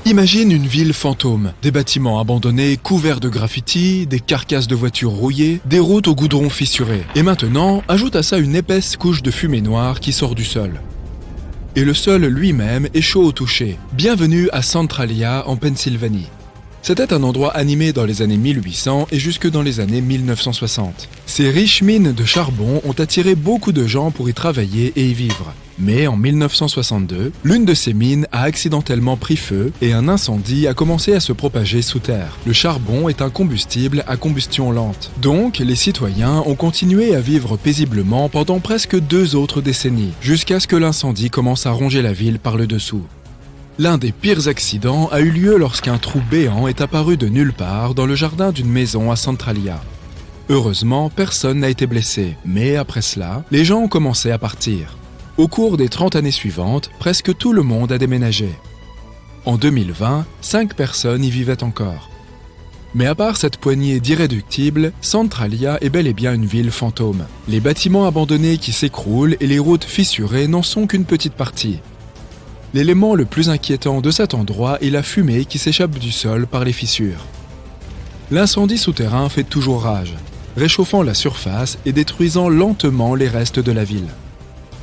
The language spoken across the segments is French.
Imagine une ville fantôme, des bâtiments abandonnés couverts de graffitis, des carcasses de voitures rouillées, des routes au goudron fissuré. Et maintenant, ajoute à ça une épaisse couche de fumée noire qui sort du sol. Et le sol lui-même est chaud au toucher. Bienvenue à Centralia, en Pennsylvanie. C'était un endroit animé dans les années 1800 et jusque dans les années 1960. Ces riches mines de charbon ont attiré beaucoup de gens pour y travailler et y vivre. Mais en 1962, l'une de ces mines a accidentellement pris feu et un incendie a commencé à se propager sous terre. Le charbon est un combustible à combustion lente. Donc, les citoyens ont continué à vivre paisiblement pendant presque 2 autres décennies, jusqu'à ce que l'incendie commence à ronger la ville par le dessous. L'un des pires accidents a eu lieu lorsqu'un trou béant est apparu de nulle part dans le jardin d'une maison à Centralia. Heureusement, personne n'a été blessé, mais après cela, les gens ont commencé à partir. Au cours des 30 années suivantes, presque tout le monde a déménagé. En 2020, 5 personnes y vivaient encore. Mais à part cette poignée d'irréductibles, Centralia est bel et bien une ville fantôme. Les bâtiments abandonnés qui s'écroulent et les routes fissurées n'en sont qu'une petite partie. L'élément le plus inquiétant de cet endroit est la fumée qui s'échappe du sol par les fissures. L'incendie souterrain fait toujours rage, réchauffant la surface et détruisant lentement les restes de la ville.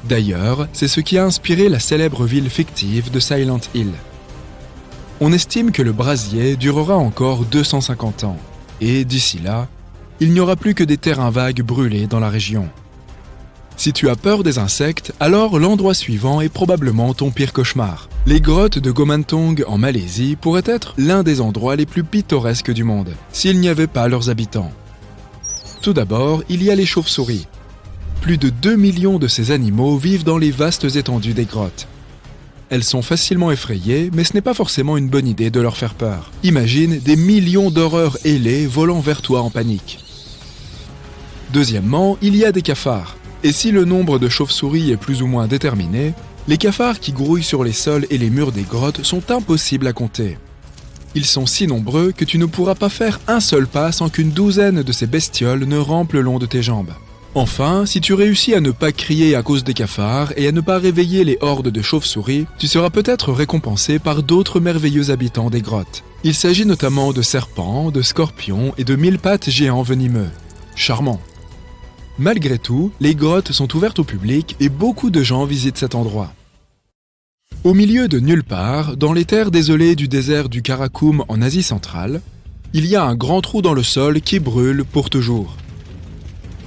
D'ailleurs, c'est ce qui a inspiré la célèbre ville fictive de Silent Hill. On estime que le brasier durera encore 250 ans, et d'ici là, il n'y aura plus que des terrains vagues brûlés dans la région. Si tu as peur des insectes, alors l'endroit suivant est probablement ton pire cauchemar. Les grottes de Gomantong en Malaisie pourraient être l'un des endroits les plus pittoresques du monde, s'il n'y avait pas leurs habitants. Tout d'abord, il y a les chauves-souris. Plus de 2 millions de ces animaux vivent dans les vastes étendues des grottes. Elles sont facilement effrayées, mais ce n'est pas forcément une bonne idée de leur faire peur. Imagine des millions d'horreurs ailées volant vers toi en panique. Deuxièmement, il y a des cafards. Et si le nombre de chauves-souris est plus ou moins déterminé, les cafards qui grouillent sur les sols et les murs des grottes sont impossibles à compter. Ils sont si nombreux que tu ne pourras pas faire un seul pas sans qu'une douzaine de ces bestioles ne rampent le long de tes jambes. Enfin, si tu réussis à ne pas crier à cause des cafards et à ne pas réveiller les hordes de chauves-souris, tu seras peut-être récompensé par d'autres merveilleux habitants des grottes. Il s'agit notamment de serpents, de scorpions et de mille-pattes géants venimeux. Charmant. Malgré tout, les grottes sont ouvertes au public et beaucoup de gens visitent cet endroit. Au milieu de nulle part, dans les terres désolées du désert du Karakoum en Asie centrale, il y a un grand trou dans le sol qui brûle pour toujours.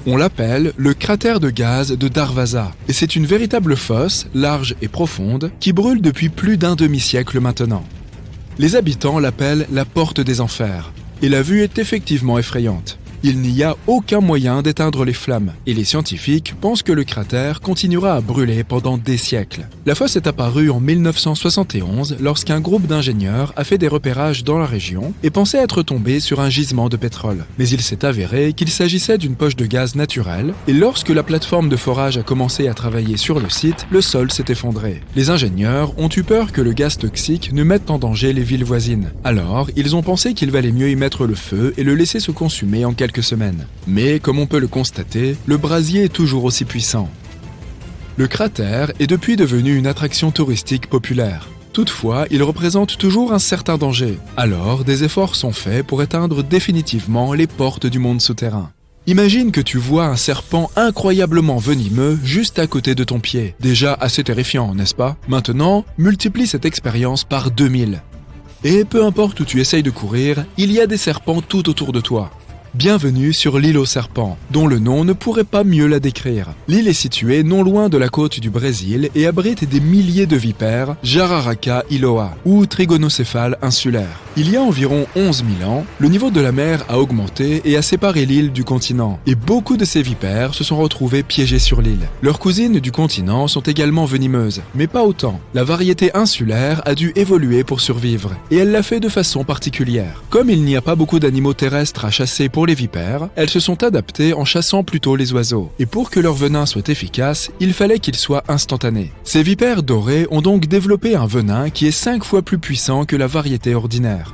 On l'appelle le cratère de gaz de Darvaza, et c'est une véritable fosse, large et profonde, qui brûle depuis plus d'un demi-siècle maintenant. Les habitants l'appellent la porte des enfers, et la vue est effectivement effrayante. Il n'y a aucun moyen d'éteindre les flammes, et les scientifiques pensent que le cratère continuera à brûler pendant des siècles. La fosse est apparue en 1971 lorsqu'un groupe d'ingénieurs a fait des repérages dans la région et pensait être tombé sur un gisement de pétrole. Mais il s'est avéré qu'il s'agissait d'une poche de gaz naturelle, et lorsque la plateforme de forage a commencé à travailler sur le site, le sol s'est effondré. Les ingénieurs ont eu peur que le gaz toxique ne mette en danger les villes voisines. Alors, ils ont pensé qu'il valait mieux y mettre le feu et le laisser se consumer en quelques semaines. Mais, comme on peut le constater, le brasier est toujours aussi puissant. Le cratère est depuis devenu une attraction touristique populaire. Toutefois, il représente toujours un certain danger. Alors, des efforts sont faits pour éteindre définitivement les portes du monde souterrain. Imagine que tu vois un serpent incroyablement venimeux juste à côté de ton pied. Déjà assez terrifiant, n'est-ce pas? Maintenant, multiplie cette expérience par 2000. Et peu importe où tu essayes de courir, il y a des serpents tout autour de toi. Bienvenue sur l'île aux serpents, dont le nom ne pourrait pas mieux la décrire. L'île est située non loin de la côte du Brésil et abrite des milliers de vipères, Jararaca iloa, ou trigonocéphales insulaires. Il y a environ 11 000 ans, le niveau de la mer a augmenté et a séparé l'île du continent, et beaucoup de ces vipères se sont retrouvées piégées sur l'île. Leurs cousines du continent sont également venimeuses, mais pas autant. La variété insulaire a dû évoluer pour survivre, et elle l'a fait de façon particulière. Comme il n'y a pas beaucoup d'animaux terrestres à chasser pour les vipères, elles se sont adaptées en chassant plutôt les oiseaux. Et pour que leur venin soit efficace, il fallait qu'il soit instantané. Ces vipères dorées ont donc développé un venin qui est 5 fois plus puissant que la variété ordinaire.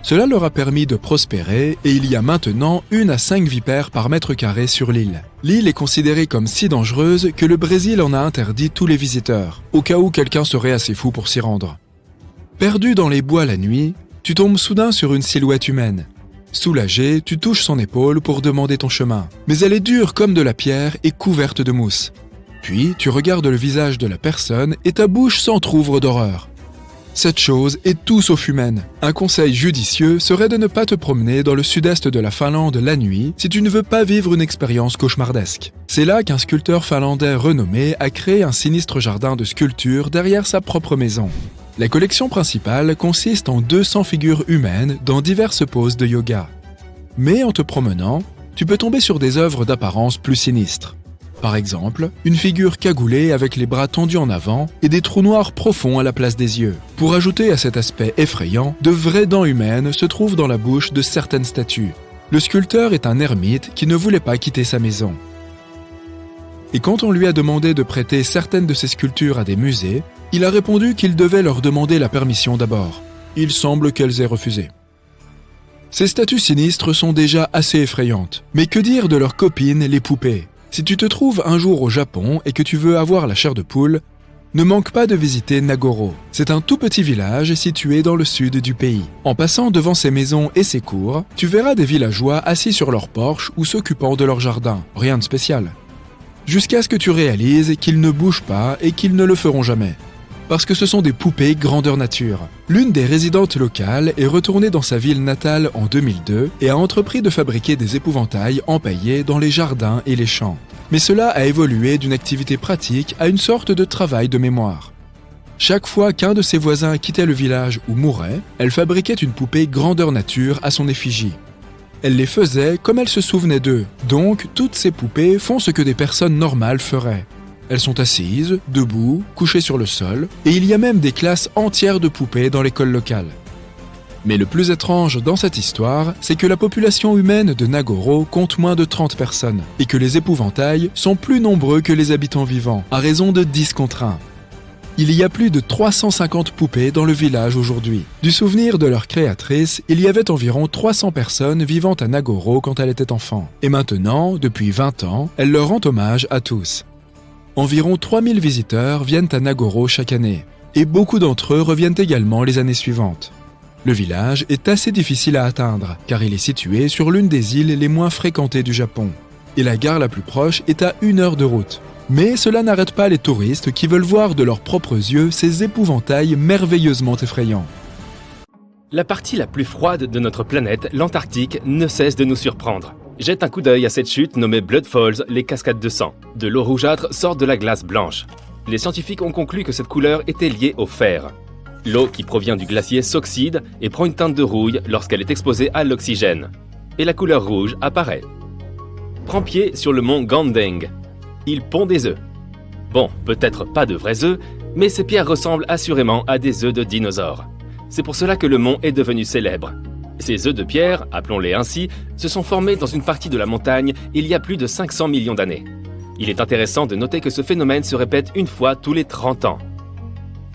Cela leur a permis de prospérer et il y a maintenant 1 à 5 vipères par mètre carré sur l'île. L'île est considérée comme si dangereuse que le Brésil en a interdit tous les visiteurs, au cas où quelqu'un serait assez fou pour s'y rendre. Perdu dans les bois la nuit, tu tombes soudain sur une silhouette humaine. Soulagé, tu touches son épaule pour demander ton chemin. Mais elle est dure comme de la pierre et couverte de mousse. Puis, tu regardes le visage de la personne et ta bouche s'entr'ouvre d'horreur. Cette chose est tout sauf humaine. Un conseil judicieux serait de ne pas te promener dans le sud-est de la Finlande la nuit si tu ne veux pas vivre une expérience cauchemardesque. C'est là qu'un sculpteur finlandais renommé a créé un sinistre jardin de sculptures derrière sa propre maison. La collection principale consiste en 200 figures humaines dans diverses poses de yoga. Mais en te promenant, tu peux tomber sur des œuvres d'apparence plus sinistres. Par exemple, une figure cagoulée avec les bras tendus en avant et des trous noirs profonds à la place des yeux. Pour ajouter à cet aspect effrayant, de vraies dents humaines se trouvent dans la bouche de certaines statues. Le sculpteur est un ermite qui ne voulait pas quitter sa maison. Et quand on lui a demandé de prêter certaines de ses sculptures à des musées, il a répondu qu'il devait leur demander la permission d'abord. Il semble qu'elles aient refusé. Ces statues sinistres sont déjà assez effrayantes. Mais que dire de leurs copines, les poupées ? Si tu te trouves un jour au Japon et que tu veux avoir la chair de poule, ne manque pas de visiter Nagoro. C'est un tout petit village situé dans le sud du pays. En passant devant ses maisons et ses cours, tu verras des villageois assis sur leur porche ou s'occupant de leur jardin. Rien de spécial. Jusqu'à ce que tu réalises qu'ils ne bougent pas et qu'ils ne le feront jamais. Parce que ce sont des poupées grandeur nature. L'une des résidentes locales est retournée dans sa ville natale en 2002 et a entrepris de fabriquer des épouvantails empaillés dans les jardins et les champs. Mais cela a évolué d'une activité pratique à une sorte de travail de mémoire. Chaque fois qu'un de ses voisins quittait le village ou mourait, elle fabriquait une poupée grandeur nature à son effigie. Elle les faisait comme elle se souvenait d'eux, donc toutes ces poupées font ce que des personnes normales feraient. Elles sont assises, debout, couchées sur le sol, et il y a même des classes entières de poupées dans l'école locale. Mais le plus étrange dans cette histoire, c'est que la population humaine de Nagoro compte moins de 30 personnes, et que les épouvantails sont plus nombreux que les habitants vivants, à raison de 10 contre 1. Il y a plus de 350 poupées dans le village aujourd'hui. Du souvenir de leur créatrice, il y avait environ 300 personnes vivant à Nagoro quand elle était enfant. Et maintenant, depuis 20 ans, elle leur rend hommage à tous. Environ 3000 visiteurs viennent à Nagoro chaque année, et beaucoup d'entre eux reviennent également les années suivantes. Le village est assez difficile à atteindre, car il est situé sur l'une des îles les moins fréquentées du Japon, et la gare la plus proche est à 1 heure de route. Mais cela n'arrête pas les touristes qui veulent voir de leurs propres yeux ces épouvantails merveilleusement effrayants. La partie la plus froide de notre planète, l'Antarctique, ne cesse de nous surprendre. Jette un coup d'œil à cette chute nommée Blood Falls, les cascades de sang. De l'eau rougeâtre sort de la glace blanche. Les scientifiques ont conclu que cette couleur était liée au fer. L'eau qui provient du glacier s'oxyde et prend une teinte de rouille lorsqu'elle est exposée à l'oxygène. Et la couleur rouge apparaît. Prends pied sur le mont Gandeng. Il pond des œufs. Bon, peut-être pas de vrais œufs, mais ces pierres ressemblent assurément à des œufs de dinosaures. C'est pour cela que le mont est devenu célèbre. Ces œufs de pierre, appelons-les ainsi, se sont formés dans une partie de la montagne il y a plus de 500 millions d'années. Il est intéressant de noter que ce phénomène se répète une fois tous les 30 ans.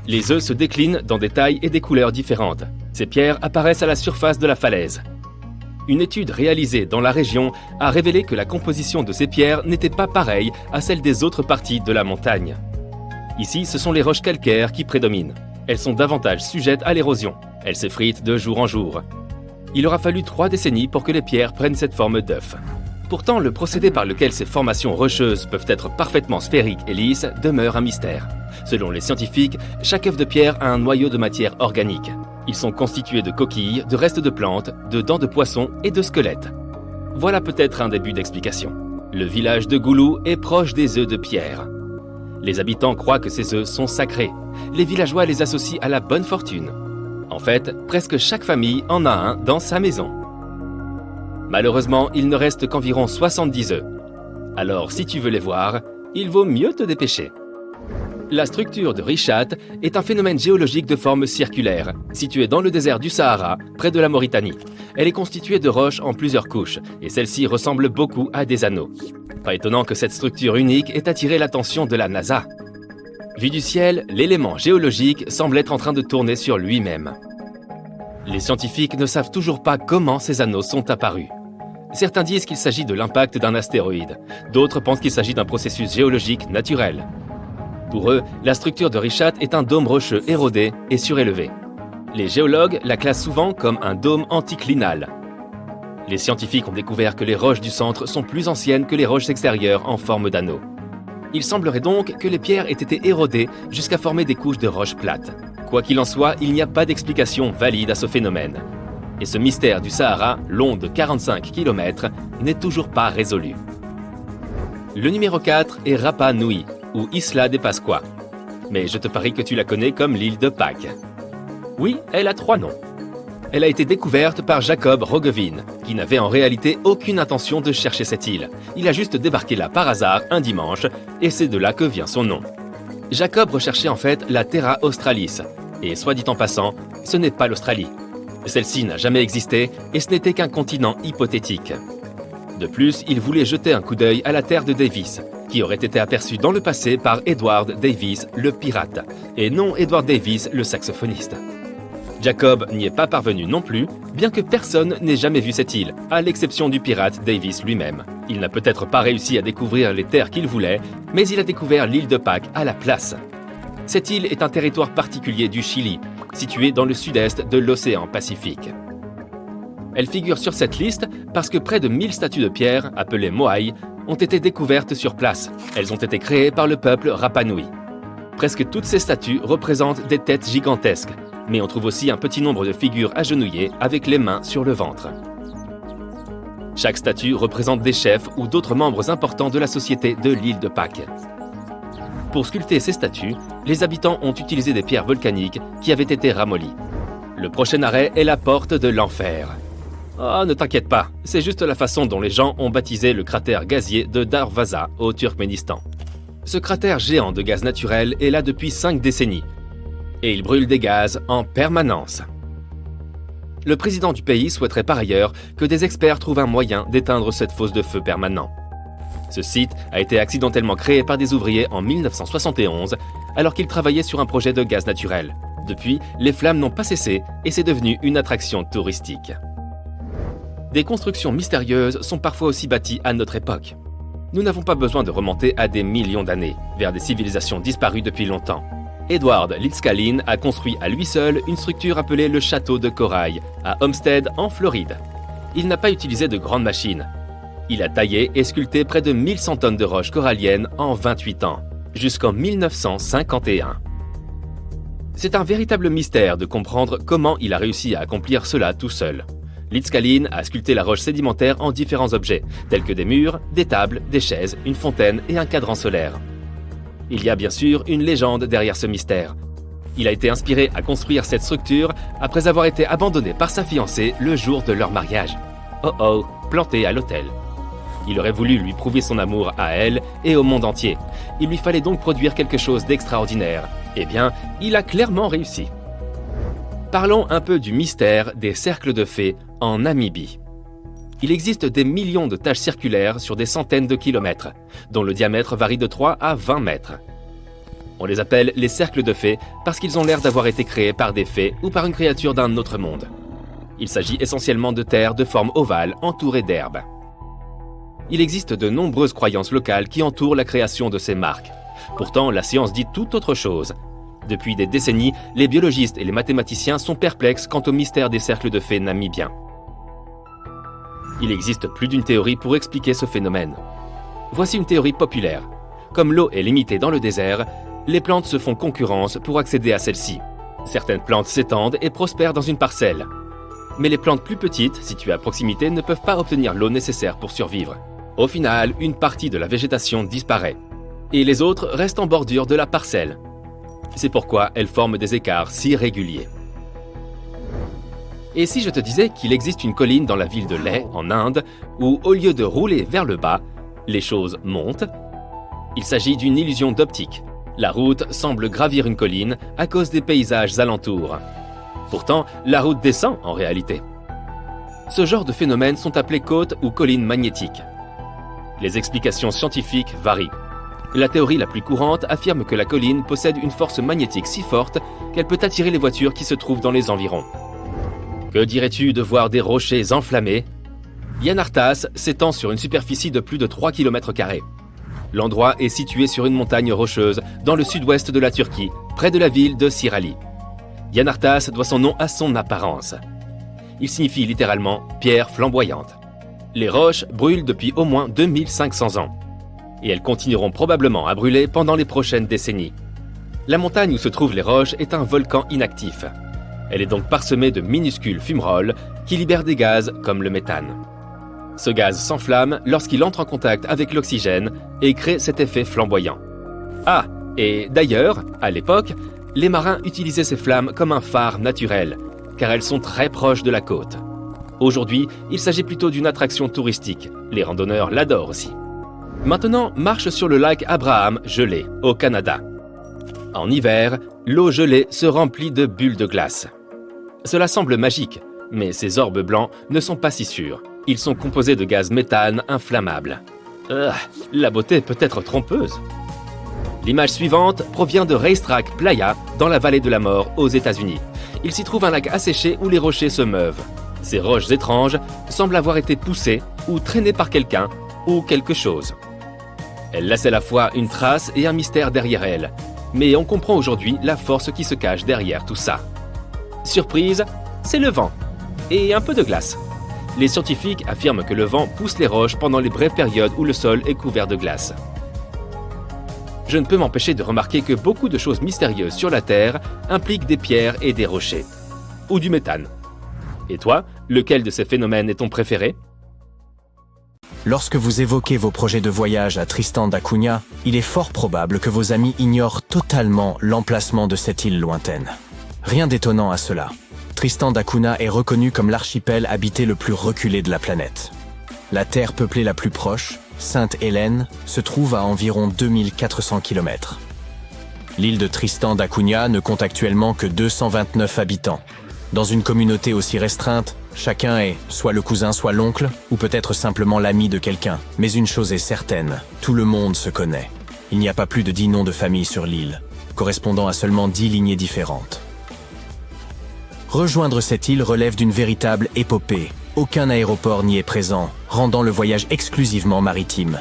Les œufs se déclinent dans des tailles et des couleurs différentes. Ces pierres apparaissent à la surface de la falaise. Une étude réalisée dans la région a révélé que la composition de ces pierres n'était pas pareille à celle des autres parties de la montagne. Ici, ce sont les roches calcaires qui prédominent. Elles sont davantage sujettes à l'érosion. Elles s'effritent de jour en jour. Il aura fallu 3 décennies pour que les pierres prennent cette forme d'œuf. Pourtant, le procédé par lequel ces formations rocheuses peuvent être parfaitement sphériques et lisses demeure un mystère. Selon les scientifiques, chaque œuf de pierre a un noyau de matière organique. Ils sont constitués de coquilles, de restes de plantes, de dents de poisson et de squelettes. Voilà peut-être un début d'explication. Le village de Goulou est proche des œufs de pierre. Les habitants croient que ces œufs sont sacrés. Les villageois les associent à la bonne fortune. En fait, presque chaque famille en a un dans sa maison. Malheureusement, il ne reste qu'environ 70 œufs. Alors, si tu veux les voir, il vaut mieux te dépêcher. La structure de Richat est un phénomène géologique de forme circulaire, situé dans le désert du Sahara, près de la Mauritanie. Elle est constituée de roches en plusieurs couches, et celle-ci ressemble beaucoup à des anneaux. Pas étonnant que cette structure unique ait attiré l'attention de la NASA. Vu du ciel, l'élément géologique semble être en train de tourner sur lui-même. Les scientifiques ne savent toujours pas comment ces anneaux sont apparus. Certains disent qu'il s'agit de l'impact d'un astéroïde, d'autres pensent qu'il s'agit d'un processus géologique naturel. Pour eux, la structure de Richat est un dôme rocheux érodé et surélevé. Les géologues la classent souvent comme un dôme anticlinal. Les scientifiques ont découvert que les roches du centre sont plus anciennes que les roches extérieures en forme d'anneau. Il semblerait donc que les pierres aient été érodées jusqu'à former des couches de roches plates. Quoi qu'il en soit, il n'y a pas d'explication valide à ce phénomène. Et ce mystère du Sahara, long de 45 km, n'est toujours pas résolu. Le numéro 4 est Rapa Nui, ou Isla de Pascua. Mais je te parie que tu la connais comme l'île de Pâques. Oui, elle a 3 noms. Elle a été découverte par Jacob Roggeveen, qui n'avait en réalité aucune intention de chercher cette île. Il a juste débarqué là par hasard un dimanche, et c'est de là que vient son nom. Jacob recherchait en fait la Terra Australis, et soit dit en passant, ce n'est pas l'Australie. Celle-ci n'a jamais existé, et ce n'était qu'un continent hypothétique. De plus, il voulait jeter un coup d'œil à la terre de Davis, qui aurait été aperçue dans le passé par Edward Davis, le pirate, et non Edward Davis, le saxophoniste. Jacob n'y est pas parvenu non plus, bien que personne n'ait jamais vu cette île, à l'exception du pirate Davis lui-même. Il n'a peut-être pas réussi à découvrir les terres qu'il voulait, mais il a découvert l'île de Pâques à la place. Cette île est un territoire particulier du Chili, situé dans le sud-est de l'océan Pacifique. Elle figure sur cette liste parce que près de 1000 statues de pierre, appelées moai, ont été découvertes sur place. Elles ont été créées par le peuple Rapa Nui. Presque toutes ces statues représentent des têtes gigantesques, mais on trouve aussi un petit nombre de figures agenouillées avec les mains sur le ventre. Chaque statue représente des chefs ou d'autres membres importants de la société de l'île de Pâques. Pour sculpter ces statues, les habitants ont utilisé des pierres volcaniques qui avaient été ramollies. Le prochain arrêt est la porte de l'enfer. Oh, ne t'inquiète pas, c'est juste la façon dont les gens ont baptisé le cratère gazier de Darvaza au Turkménistan. Ce cratère géant de gaz naturel est là depuis 5 décennies. Et il brûle des gaz en permanence. Le président du pays souhaiterait par ailleurs que des experts trouvent un moyen d'éteindre cette fosse de feu permanent. Ce site a été accidentellement créé par des ouvriers en 1971, alors qu'ils travaillaient sur un projet de gaz naturel. Depuis, les flammes n'ont pas cessé et c'est devenu une attraction touristique. Des constructions mystérieuses sont parfois aussi bâties à notre époque. Nous n'avons pas besoin de remonter à des millions d'années, vers des civilisations disparues depuis longtemps. Edward Lidscalin a construit à lui seul une structure appelée le Château de Corail, à Homestead, en Floride. Il n'a pas utilisé de grandes machines. Il a taillé et sculpté près de 1100 tonnes de roches coralliennes en 28 ans, jusqu'en 1951. C'est un véritable mystère de comprendre comment il a réussi à accomplir cela tout seul. Lidscalin a sculpté la roche sédimentaire en différents objets, tels que des murs, des tables, des chaises, une fontaine et un cadran solaire. Il y a bien sûr une légende derrière ce mystère. Il a été inspiré à construire cette structure après avoir été abandonné par sa fiancée le jour de leur mariage. Oh oh, planté à l'hôtel. Il aurait voulu lui prouver son amour à elle et au monde entier. Il lui fallait donc produire quelque chose d'extraordinaire. Eh bien, il a clairement réussi. Parlons un peu du mystère des cercles de fées en Namibie. Il existe des millions de taches circulaires sur des centaines de kilomètres, dont le diamètre varie de 3 à 20 mètres. On les appelle les cercles de fées parce qu'ils ont l'air d'avoir été créés par des fées ou par une créature d'un autre monde. Il s'agit essentiellement de terre de forme ovale entourée d'herbes. Il existe de nombreuses croyances locales qui entourent la création de ces marques. Pourtant, la science dit tout autre chose. Depuis des décennies, les biologistes et les mathématiciens sont perplexes quant au mystère des cercles de fées namibiens. Il existe plus d'une théorie pour expliquer ce phénomène. Voici une théorie populaire. Comme l'eau est limitée dans le désert, les plantes se font concurrence pour accéder à celle-ci. Certaines plantes s'étendent et prospèrent dans une parcelle. Mais les plantes plus petites, situées à proximité, ne peuvent pas obtenir l'eau nécessaire pour survivre. Au final, une partie de la végétation disparaît. Et les autres restent en bordure de la parcelle. C'est pourquoi elles forment des écarts si réguliers. Et si je te disais qu'il existe une colline dans la ville de Leh, en Inde, où au lieu de rouler vers le bas, les choses montent? Il s'agit d'une illusion d'optique. La route semble gravir une colline à cause des paysages alentours. Pourtant, la route descend en réalité. Ce genre de phénomènes sont appelés côtes ou collines magnétiques. Les explications scientifiques varient. La théorie la plus courante affirme que la colline possède une force magnétique si forte qu'elle peut attirer les voitures qui se trouvent dans les environs. Que dirais-tu de voir des rochers enflammés? Yanartas s'étend sur une superficie de plus de 3 km². L'endroit est situé sur une montagne rocheuse dans le sud-ouest de la Turquie, près de la ville de Sirali. Yanartas doit son nom à son apparence. Il signifie littéralement « pierre flamboyante ». Les roches brûlent depuis au moins 2500 ans. Et elles continueront probablement à brûler pendant les prochaines décennies. La montagne où se trouvent les roches est un volcan inactif. Elle est donc parsemée de minuscules fumerolles qui libèrent des gaz comme le méthane. Ce gaz s'enflamme lorsqu'il entre en contact avec l'oxygène et crée cet effet flamboyant. Ah, et d'ailleurs, à l'époque, les marins utilisaient ces flammes comme un phare naturel, car elles sont très proches de la côte. Aujourd'hui, il s'agit plutôt d'une attraction touristique. Les randonneurs l'adorent aussi. Maintenant, marche sur le lac Abraham gelé, au Canada. En hiver, l'eau gelée se remplit de bulles de glace. Cela semble magique, mais ces orbes blancs ne sont pas si sûrs. Ils sont composés de gaz méthane inflammable. La beauté peut être trompeuse. L'image suivante provient de Racetrack Playa, dans la vallée de la mort, aux États-Unis. Il s'y trouve un lac asséché où les rochers se meuvent. Ces roches étranges semblent avoir été poussées ou traînées par quelqu'un ou quelque chose. Elles laissent à la fois une trace et un mystère derrière elles. Mais on comprend aujourd'hui la force qui se cache derrière tout ça. Surprise, c'est le vent. Et un peu de glace. Les scientifiques affirment que le vent pousse les roches pendant les brèves périodes où le sol est couvert de glace. Je ne peux m'empêcher de remarquer que beaucoup de choses mystérieuses sur la Terre impliquent des pierres et des rochers. Ou du méthane. Et toi, lequel de ces phénomènes est ton préféré ? Lorsque vous évoquez vos projets de voyage à Tristan da Cunha, il est fort probable que vos amis ignorent totalement l'emplacement de cette île lointaine. Rien d'étonnant à cela. Tristan da Cunha est reconnu comme l'archipel habité le plus reculé de la planète. La terre peuplée la plus proche, Sainte-Hélène, se trouve à environ 2400 km. L'île de Tristan da Cunha ne compte actuellement que 229 habitants. Dans une communauté aussi restreinte, chacun est soit le cousin, soit l'oncle, ou peut-être simplement l'ami de quelqu'un. Mais une chose est certaine, tout le monde se connaît. Il n'y a pas plus de 10 noms de famille sur l'île, correspondant à seulement 10 lignées différentes. Rejoindre cette île relève d'une véritable épopée. Aucun aéroport n'y est présent, rendant le voyage exclusivement maritime.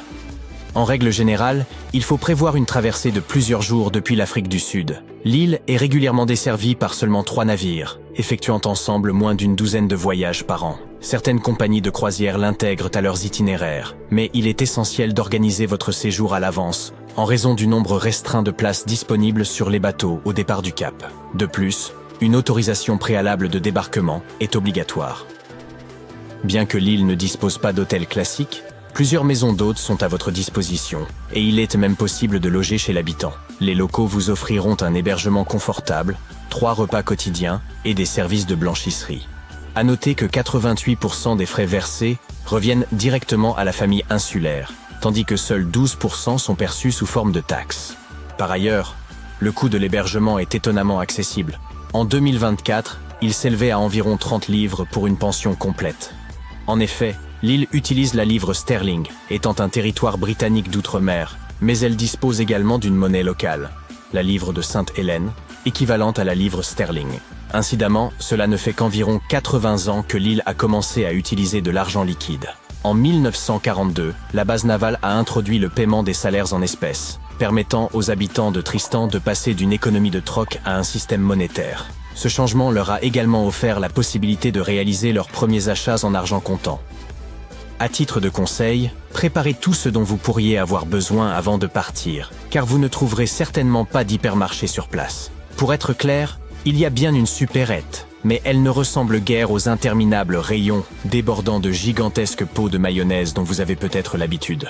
En règle générale, il faut prévoir une traversée de plusieurs jours depuis l'Afrique du Sud. L'île est régulièrement desservie par seulement 3 navires, effectuant ensemble moins d'une douzaine de voyages par an. Certaines compagnies de croisière l'intègrent à leurs itinéraires, mais il est essentiel d'organiser votre séjour à l'avance, en raison du nombre restreint de places disponibles sur les bateaux au départ du Cap. De plus, une autorisation préalable de débarquement est obligatoire. Bien que l'île ne dispose pas d'hôtels classiques, plusieurs maisons d'hôtes sont à votre disposition, et il est même possible de loger chez l'habitant. Les locaux vous offriront un hébergement confortable, 3 repas quotidiens et des services de blanchisserie. À noter que 88% des frais versés reviennent directement à la famille insulaire, tandis que seuls 12% sont perçus sous forme de taxes. Par ailleurs, le coût de l'hébergement est étonnamment accessible. En 2024, il s'élevait à environ 30 livres pour une pension complète. En effet, l'île utilise la livre sterling, étant un territoire britannique d'outre-mer, mais elle dispose également d'une monnaie locale, la livre de Sainte-Hélène, équivalente à la livre sterling. Incidemment, cela ne fait qu'environ 80 ans que l'île a commencé à utiliser de l'argent liquide. En 1942, la base navale a introduit le paiement des salaires en espèces, permettant aux habitants de Tristan de passer d'une économie de troc à un système monétaire. Ce changement leur a également offert la possibilité de réaliser leurs premiers achats en argent comptant. À titre de conseil, préparez tout ce dont vous pourriez avoir besoin avant de partir, car vous ne trouverez certainement pas d'hypermarché sur place. Pour être clair, il y a bien une supérette, mais elle ne ressemble guère aux interminables rayons débordant de gigantesques pots de mayonnaise dont vous avez peut-être l'habitude.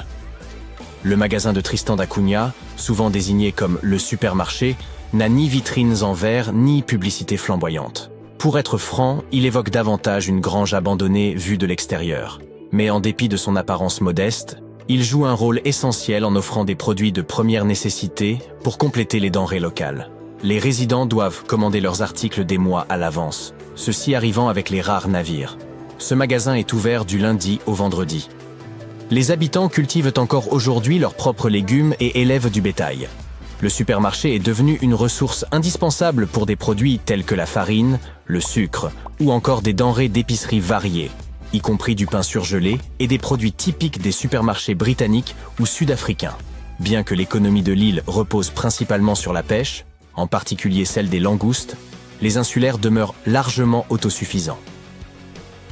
Le magasin de Tristan da Cunha, souvent désigné comme le supermarché, n'a ni vitrines en verre ni publicité flamboyante. Pour être franc, il évoque davantage une grange abandonnée vue de l'extérieur. Mais en dépit de son apparence modeste, il joue un rôle essentiel en offrant des produits de première nécessité pour compléter les denrées locales. Les résidents doivent commander leurs articles des mois à l'avance, ceci arrivant avec les rares navires. Ce magasin est ouvert du lundi au vendredi. Les habitants cultivent encore aujourd'hui leurs propres légumes et élèvent du bétail. Le supermarché est devenu une ressource indispensable pour des produits tels que la farine, le sucre ou encore des denrées d'épicerie variées, y compris du pain surgelé et des produits typiques des supermarchés britanniques ou sud-africains. Bien que l'économie de l'île repose principalement sur la pêche, en particulier celle des langoustes, les insulaires demeurent largement autosuffisants.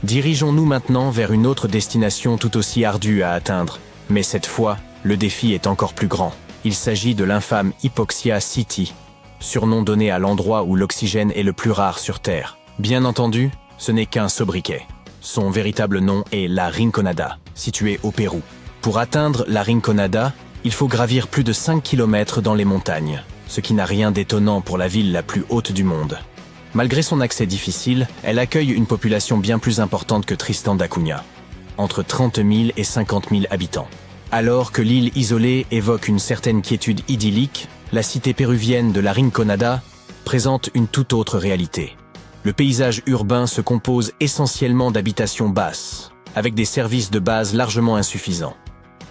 Dirigeons-nous maintenant vers une autre destination tout aussi ardue à atteindre, mais cette fois, le défi est encore plus grand. Il s'agit de l'infâme Hypoxia City, surnom donné à l'endroit où l'oxygène est le plus rare sur Terre. Bien entendu, ce n'est qu'un sobriquet. Son véritable nom est la Rinconada, située au Pérou. Pour atteindre la Rinconada, il faut gravir plus de 5 km dans les montagnes, ce qui n'a rien d'étonnant pour la ville la plus haute du monde. Malgré son accès difficile, elle accueille une population bien plus importante que Tristan da Cunha, entre 30 000 et 50 000 habitants. Alors que l'île isolée évoque une certaine quiétude idyllique, la cité péruvienne de la Rinconada présente une toute autre réalité. Le paysage urbain se compose essentiellement d'habitations basses, avec des services de base largement insuffisants.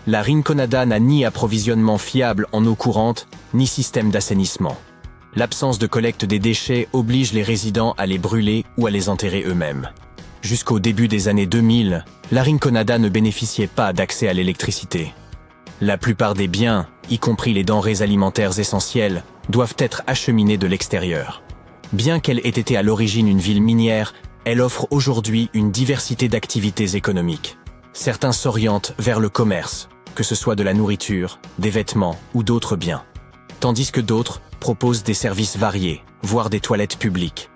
La Rinconada n'a ni approvisionnement fiable en eau courante, ni système d'assainissement. L'absence de collecte des déchets oblige les résidents à les brûler ou à les enterrer eux-mêmes. Jusqu'au début des années 2000, la Rinconada ne bénéficiait pas d'accès à l'électricité. La plupart des biens, y compris les denrées alimentaires essentielles, doivent être acheminés de l'extérieur. Bien qu'elle ait été à l'origine une ville minière, elle offre aujourd'hui une diversité d'activités économiques. Certains s'orientent vers le commerce, que ce soit de la nourriture, des vêtements ou d'autres biens. Tandis que d'autres proposent des services variés, voire des toilettes publiques.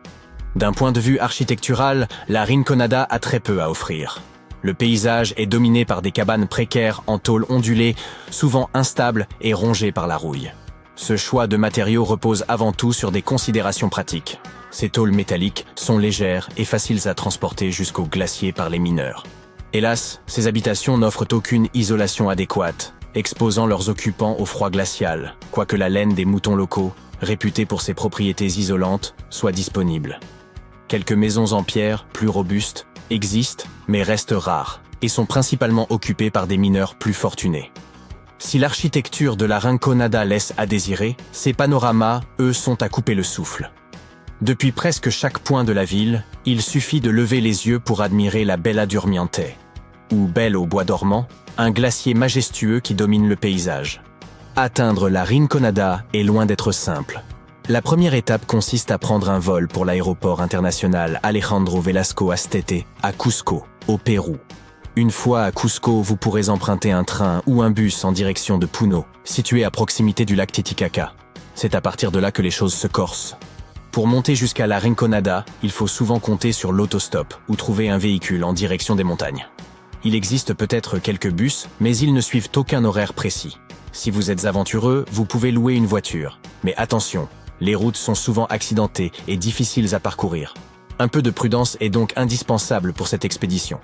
D'un point de vue architectural, la Rinconada a très peu à offrir. Le paysage est dominé par des cabanes précaires en tôle ondulée, souvent instables et rongées par la rouille. Ce choix de matériaux repose avant tout sur des considérations pratiques. Ces tôles métalliques sont légères et faciles à transporter jusqu'au glacier par les mineurs. Hélas, ces habitations n'offrent aucune isolation adéquate, exposant leurs occupants au froid glacial, quoique la laine des moutons locaux, réputée pour ses propriétés isolantes, soit disponible. Quelques maisons en pierre, plus robustes, existent, mais restent rares, et sont principalement occupées par des mineurs plus fortunés. Si l'architecture de la Rinconada laisse à désirer, ces panoramas, eux, sont à couper le souffle. Depuis presque chaque point de la ville, il suffit de lever les yeux pour admirer la Bella Durmiente, ou Belle au bois dormant, un glacier majestueux qui domine le paysage. Atteindre la Rinconada est loin d'être simple. La première étape consiste à prendre un vol pour l'aéroport international Alejandro Velasco Astete à Cusco, au Pérou. Une fois à Cusco, vous pourrez emprunter un train ou un bus en direction de Puno, situé à proximité du lac Titicaca. C'est à partir de là que les choses se corsent. Pour monter jusqu'à la Rinconada, il faut souvent compter sur l'autostop ou trouver un véhicule en direction des montagnes. Il existe peut-être quelques bus, mais ils ne suivent aucun horaire précis. Si vous êtes aventureux, vous pouvez louer une voiture. Mais attention, les routes sont souvent accidentées et difficiles à parcourir. Un peu de prudence est donc indispensable pour cette expédition.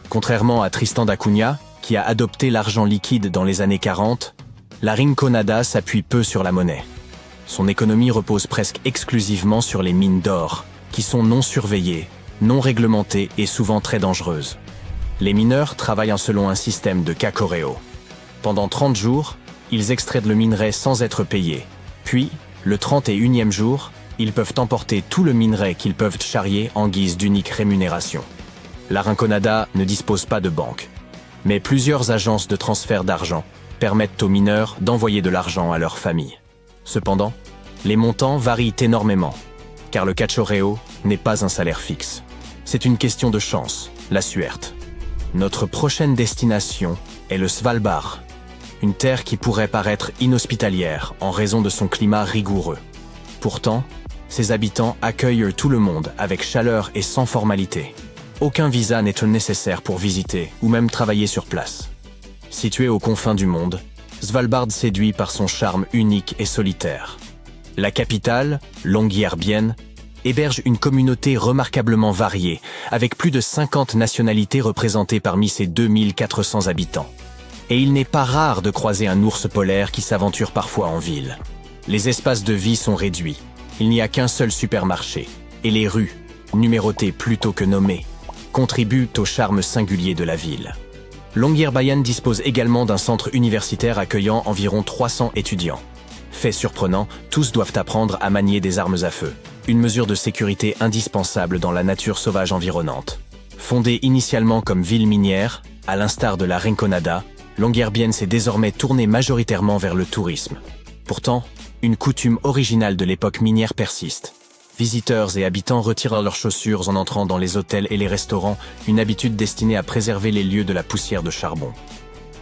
Contrairement à Tristan da Cunha, qui a adopté l'argent liquide dans les années 40, la Rinconada s'appuie peu sur la monnaie. Son économie repose presque exclusivement sur les mines d'or, qui sont non surveillées, non réglementées et souvent très dangereuses. Les mineurs travaillent selon un système de cacoreo. Pendant 30 jours, ils extraient le minerai sans être payés. Puis, le 31e jour, ils peuvent emporter tout le minerai qu'ils peuvent charrier en guise d'unique rémunération. La Rinconada ne dispose pas de banque, mais plusieurs agences de transfert d'argent permettent aux mineurs d'envoyer de l'argent à leur famille. Cependant, les montants varient énormément, car le cacoreo n'est pas un salaire fixe. C'est une question de chance, la Suerte. Notre prochaine destination est le Svalbard, une terre qui pourrait paraître inhospitalière en raison de son climat rigoureux. Pourtant, ses habitants accueillent tout le monde avec chaleur et sans formalité. Aucun visa n'est nécessaire pour visiter ou même travailler sur place. Situé aux confins du monde, Svalbard séduit par son charme unique et solitaire. La capitale, Longyearbyen, héberge une communauté remarquablement variée, avec plus de 50 nationalités représentées parmi ses 2400 habitants. Et il n'est pas rare de croiser un ours polaire qui s'aventure parfois en ville. Les espaces de vie sont réduits, il n'y a qu'un seul supermarché, et les rues, numérotées plutôt que nommées, contribuent au charme singulier de la ville. Longyearbyen dispose également d'un centre universitaire accueillant environ 300 étudiants. Fait surprenant, tous doivent apprendre à manier des armes à feu, une mesure de sécurité indispensable dans la nature sauvage environnante. Fondée initialement comme ville minière, à l'instar de la Rinconada, Longyearbyen s'est désormais tournée majoritairement vers le tourisme. Pourtant, une coutume originale de l'époque minière persiste. Visiteurs et habitants retirent leurs chaussures en entrant dans les hôtels et les restaurants, une habitude destinée à préserver les lieux de la poussière de charbon.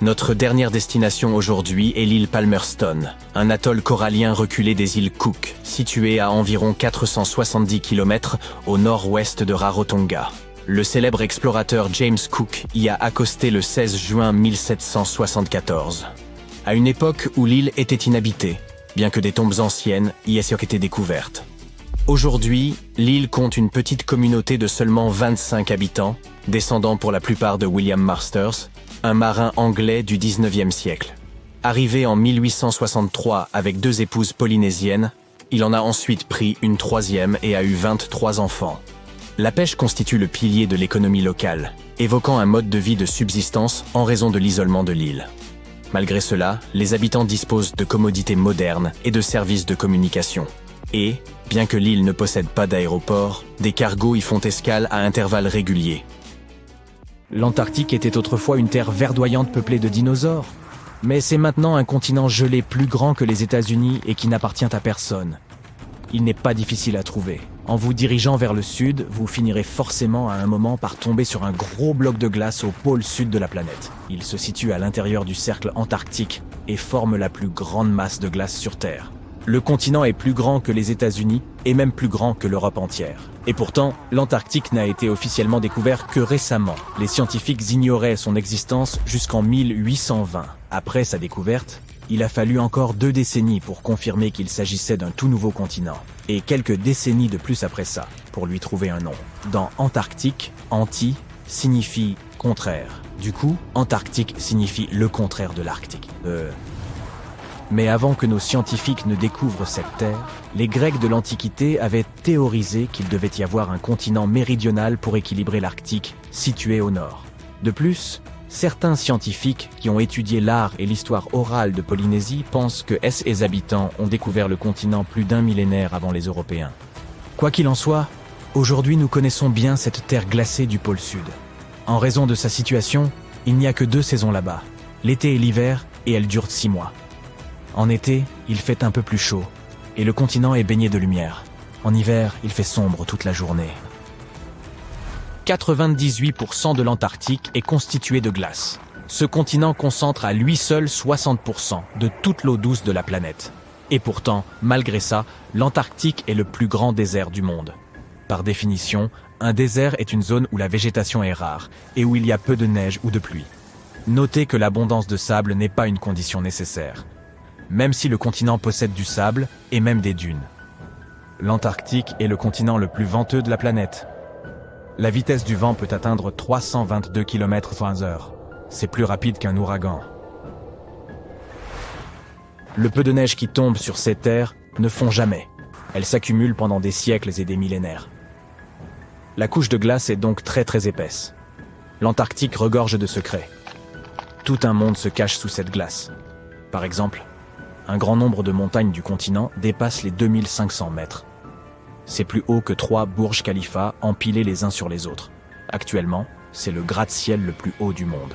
Notre dernière destination aujourd'hui est l'île Palmerston, un atoll corallien reculé des îles Cook, situé à environ 470 km au nord-ouest de Rarotonga. Le célèbre explorateur James Cook y a accosté le 16 juin 1774. À une époque où l'île était inhabitée, bien que des tombes anciennes y aient été découvertes. Aujourd'hui, l'île compte une petite communauté de seulement 25 habitants, descendants pour la plupart de William Masters, un marin anglais du 19e siècle. Arrivé en 1863 avec 2 épouses polynésiennes, il en a ensuite pris une 3e et a eu 23 enfants. La pêche constitue le pilier de l'économie locale, évoquant un mode de vie de subsistance en raison de l'isolement de l'île. Malgré cela, les habitants disposent de commodités modernes et de services de communication. Et, bien que l'île ne possède pas d'aéroport, des cargos y font escale à intervalles réguliers. L'Antarctique était autrefois une terre verdoyante peuplée de dinosaures. Mais c'est maintenant un continent gelé plus grand que les États-Unis et qui n'appartient à personne. Il n'est pas difficile à trouver. En vous dirigeant vers le sud, vous finirez forcément à un moment par tomber sur un gros bloc de glace au pôle sud de la planète. Il se situe à l'intérieur du cercle antarctique et forme la plus grande masse de glace sur Terre. Le continent est plus grand que les États-Unis et même plus grand que l'Europe entière. Et pourtant, l'Antarctique n'a été officiellement découvert que récemment. Les scientifiques ignoraient son existence jusqu'en 1820. Après sa découverte, il a fallu encore 2 décennies pour confirmer qu'il s'agissait d'un tout nouveau continent. Et quelques décennies de plus après ça, pour lui trouver un nom. Dans Antarctique, anti signifie contraire. Du coup, Antarctique signifie le contraire de l'Arctique. Mais avant que nos scientifiques ne découvrent cette terre, les Grecs de l'Antiquité avaient théorisé qu'il devait y avoir un continent méridional pour équilibrer l'Arctique, situé au nord. De plus, certains scientifiques qui ont étudié l'art et l'histoire orale de Polynésie pensent que ses habitants ont découvert le continent plus d'1 millénaire avant les Européens. Quoi qu'il en soit, aujourd'hui nous connaissons bien cette terre glacée du pôle sud. En raison de sa situation, il n'y a que 2 saisons là-bas, l'été et l'hiver, et elles durent 6 mois. En été, il fait un peu plus chaud, et le continent est baigné de lumière. En hiver, il fait sombre toute la journée. 98% de l'Antarctique est constitué de glace. Ce continent concentre à lui seul 60% de toute l'eau douce de la planète. Et pourtant, malgré ça, l'Antarctique est le plus grand désert du monde. Par définition, un désert est une zone où la végétation est rare et où il y a peu de neige ou de pluie. Notez que l'abondance de sable n'est pas une condition nécessaire, même si le continent possède du sable et même des dunes. L'Antarctique est le continent le plus venteux de la planète. La vitesse du vent peut atteindre 322 km/h. C'est plus rapide qu'un ouragan. Le peu de neige qui tombe sur ces terres ne fond jamais. Elle s'accumule pendant des siècles et des millénaires. La couche de glace est donc très épaisse. L'Antarctique regorge de secrets. Tout un monde se cache sous cette glace. Par exemple, un grand nombre de montagnes du continent dépassent les 2500 mètres. C'est plus haut que 3 Burj Khalifa empilés les uns sur les autres. Actuellement, c'est le gratte-ciel le plus haut du monde.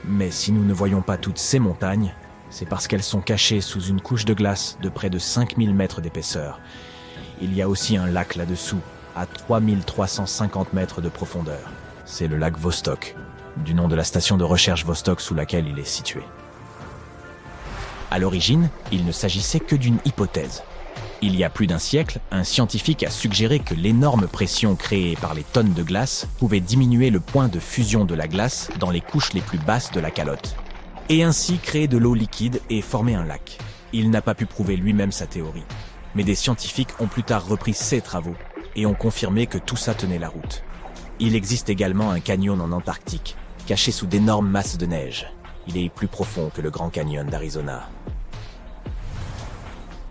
Mais si nous ne voyons pas toutes ces montagnes, c'est parce qu'elles sont cachées sous une couche de glace de près de 5000 mètres d'épaisseur. Il y a aussi un lac là-dessous, à 3350 mètres de profondeur. C'est le lac Vostok, du nom de la station de recherche Vostok sous laquelle il est situé. À l'origine, il ne s'agissait que d'une hypothèse. Il y a plus d'un siècle, un scientifique a suggéré que l'énorme pression créée par les tonnes de glace pouvait diminuer le point de fusion de la glace dans les couches les plus basses de la calotte, et ainsi créer de l'eau liquide et former un lac. Il n'a pas pu prouver lui-même sa théorie, mais des scientifiques ont plus tard repris ses travaux et ont confirmé que tout ça tenait la route. Il existe également un canyon en Antarctique, caché sous d'énormes masses de neige. Il est plus profond que le Grand Canyon d'Arizona.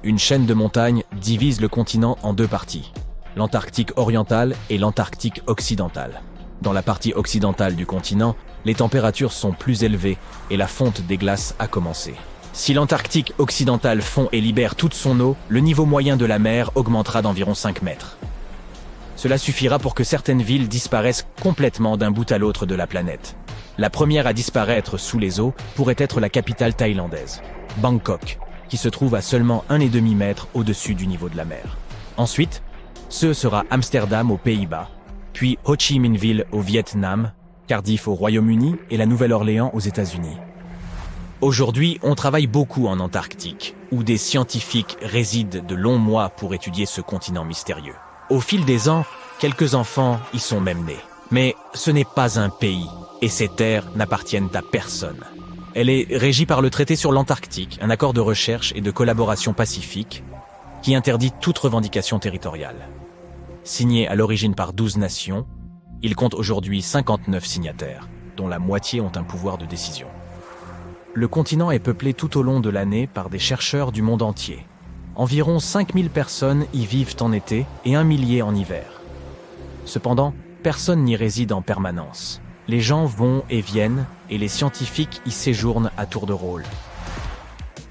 Une chaîne de montagnes divise le continent en 2 parties, l'Antarctique oriental et l'Antarctique occidental. Dans la partie occidentale du continent, les températures sont plus élevées et la fonte des glaces a commencé. Si l'Antarctique occidental fond et libère toute son eau, le niveau moyen de la mer augmentera d'environ 5 mètres. Cela suffira pour que certaines villes disparaissent complètement d'un bout à l'autre de la planète. La première à disparaître sous les eaux pourrait être la capitale thaïlandaise, Bangkok, qui se trouve à seulement 1,5 mètre au-dessus du niveau de la mer. Ensuite, Ce sera Amsterdam aux Pays-Bas, puis Ho Chi Minh-Ville au Vietnam, Cardiff au Royaume-Uni et la Nouvelle-Orléans aux États-Unis. Aujourd'hui, on travaille beaucoup en Antarctique, où des scientifiques résident de longs mois pour étudier ce continent mystérieux. Au fil des ans, quelques enfants y sont même nés. Mais ce n'est pas un pays, et ces terres n'appartiennent à personne. Elle est régie par le traité sur l'Antarctique, un accord de recherche et de collaboration pacifique qui interdit toute revendication territoriale. Signé à l'origine par 12 nations, il compte aujourd'hui 59 signataires, dont la moitié ont un pouvoir de décision. Le continent est peuplé tout au long de l'année par des chercheurs du monde entier. Environ 5000 personnes y vivent en été et 1 millier en hiver. Cependant, personne n'y réside en permanence. Les gens vont et viennent, et les scientifiques y séjournent à tour de rôle.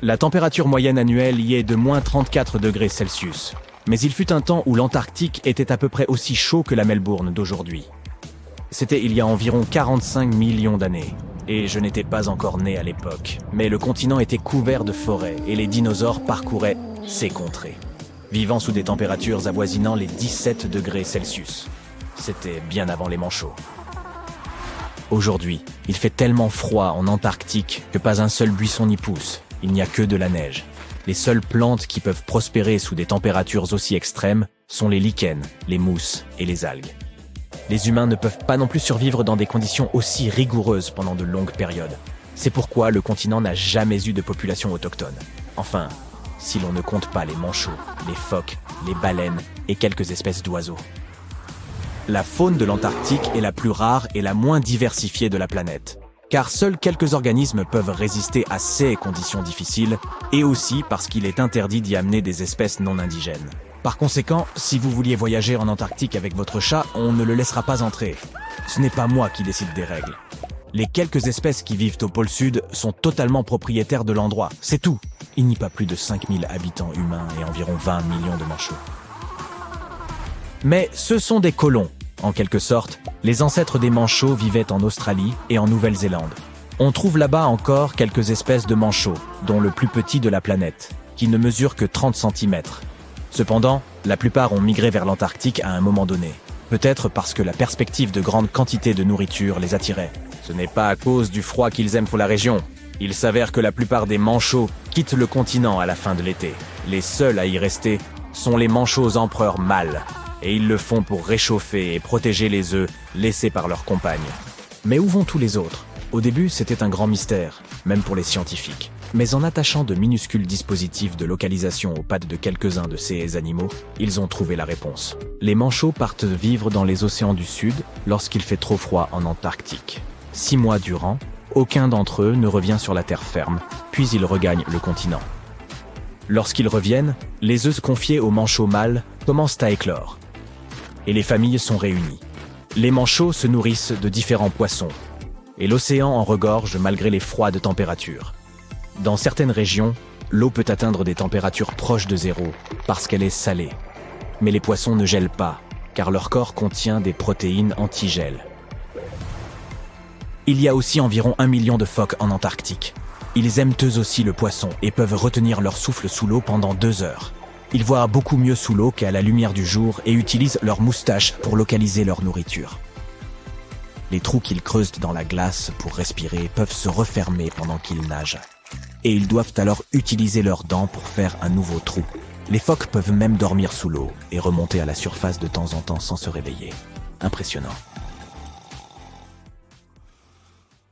La température moyenne annuelle y est de moins 34 degrés Celsius. Mais il fut un temps où l'Antarctique était à peu près aussi chaud que la Melbourne d'aujourd'hui. C'était il y a environ 45 millions d'années. Et je n'étais pas encore né à l'époque. Mais le continent était couvert de forêts, et les dinosaures parcouraient ces contrées, vivant sous des températures avoisinant les 17 degrés Celsius. C'était bien avant les manchots. Aujourd'hui, il fait tellement froid en Antarctique que pas un seul buisson n'y pousse. Il n'y a que de la neige. Les seules plantes qui peuvent prospérer sous des températures aussi extrêmes sont les lichens, les mousses et les algues. Les humains ne peuvent pas non plus survivre dans des conditions aussi rigoureuses pendant de longues périodes. C'est pourquoi le continent n'a jamais eu de population autochtone. Enfin, si l'on ne compte pas les manchots, les phoques, les baleines et quelques espèces d'oiseaux. La faune de l'Antarctique est la plus rare et la moins diversifiée de la planète, car seuls quelques organismes peuvent résister à ces conditions difficiles, et aussi parce qu'il est interdit d'y amener des espèces non indigènes. Par conséquent, si vous vouliez voyager en Antarctique avec votre chat, on ne le laissera pas entrer. Ce n'est pas moi qui décide des règles. Les quelques espèces qui vivent au pôle sud sont totalement propriétaires de l'endroit, c'est tout. Il n'y a pas plus de 5000 habitants humains et environ 20 millions de manchots. Mais ce sont des colons. En quelque sorte, les ancêtres des manchots vivaient en Australie et en Nouvelle-Zélande. On trouve là-bas encore quelques espèces de manchots, dont le plus petit de la planète, qui ne mesure que 30 cm. Cependant, la plupart ont migré vers l'Antarctique à un moment donné. Peut-être parce que la perspective de grandes quantités de nourriture les attirait. Ce n'est pas à cause du froid qu'ils aiment pour la région. Il s'avère que la plupart des manchots quittent le continent à la fin de l'été. Les seuls à y rester sont les manchots empereurs mâles. Et ils le font pour réchauffer et protéger les œufs laissés par leurs compagnes. Mais où vont tous les autres ? Au début, c'était un grand mystère, même pour les scientifiques. Mais en attachant de minuscules dispositifs de localisation aux pattes de quelques-uns de ces animaux, ils ont trouvé la réponse. Les manchots partent vivre dans les océans du Sud lorsqu'il fait trop froid en Antarctique. 6 mois durant, aucun d'entre eux ne revient sur la terre ferme, puis ils regagnent le continent. Lorsqu'ils reviennent, les œufs confiés aux manchots mâles commencent à éclore. Et les familles sont réunies. Les manchots se nourrissent de différents poissons, et l'océan en regorge malgré les froides températures. Dans certaines régions, l'eau peut atteindre des températures proches de zéro, parce qu'elle est salée. Mais les poissons ne gèlent pas, car leur corps contient des protéines anti-gel. Il y a aussi environ 1 million de phoques en Antarctique. Ils aiment eux aussi le poisson et peuvent retenir leur souffle sous l'eau pendant 2 heures. Ils voient beaucoup mieux sous l'eau qu'à la lumière du jour et utilisent leurs moustaches pour localiser leur nourriture. Les trous qu'ils creusent dans la glace pour respirer peuvent se refermer pendant qu'ils nagent. Et ils doivent alors utiliser leurs dents pour faire un nouveau trou. Les phoques peuvent même dormir sous l'eau et remonter à la surface de temps en temps sans se réveiller. Impressionnant.